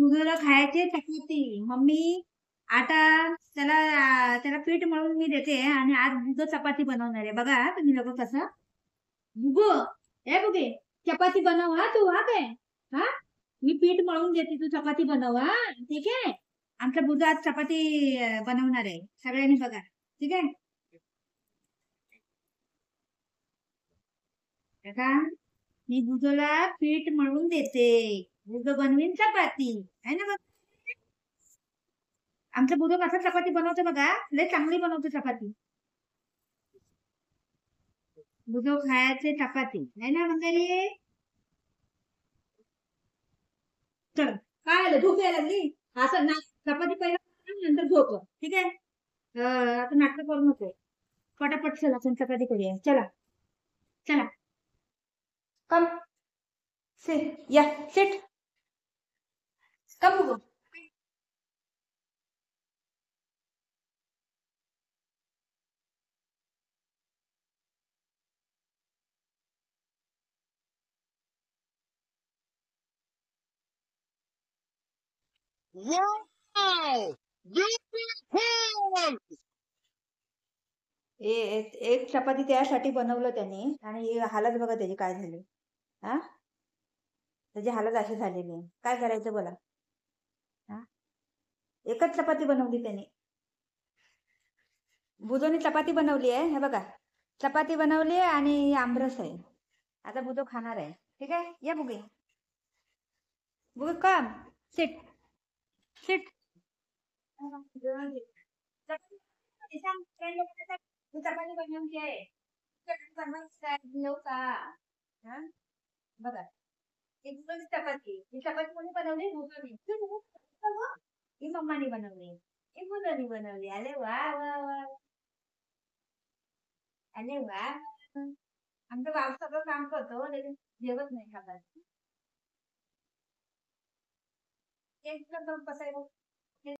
मुलाला खायचे चपाती. मम्मी आता त्याला त्याला पीठ मळून मी देते आणि आज बुगं चपाती बनवणार आहे. बघा तुम्ही लोक कसं. बुगं, ए बुगे, चपाती बनव हा तू, हा काय? हा, मी पीठ मळून देते, तू चपाती बनव हा. ठीक आहे. आमचा बुधा आज चपाती बनवणार आहे. सगळ्यांनी बघा. ठीक आहे. का मी बुधोला पीठ मळून देते. बुध बनवीन चपाती आहे ना. आमचा बुधो कसा चपाती बनवतो बघा. लय चांगली बनवतो चपाती. बुधो खायचे चपाती आहे ना मंगली. चल, काय आलं, झोप यायला लागली. असं ना, चपाती पहिला नंतर झोप. ठीक आहे. आता नाटक करू नको. पटापट चला आपण चपाती करूया. चला चला. कम सिट या सिट. कम बुगो. Wow! Beautiful! एक चपाती त्यासाठी बनवलं त्याने आणि हालत बघा त्याची काय झाली. हा, त्याची हालत अशी झालेली आहे. काय करायचं बोला. हा, एकच चपाती बनवली त्याने. बुधोनी चपाती बनवली आहे. हे बघा, चपाती बनवली आहे आणि आमरस आहे. आता बुधो खाणार आहे. ठीक आहे. या बुगे. बुगे कम सिट सिट. चपाती बनवली आहे. बनवू का? हा, बघा, एक बुधोनी चपाती. ही चपाती कोणी बनवली? बुधोनी. ही मम्मानी बनवली. ही बुधोनी बनवली. अरे वा वा वा. अरे वा. आमचं बाप सगळं काम करतो, लेकिन जेवत नाही खातात. एक करून बसायला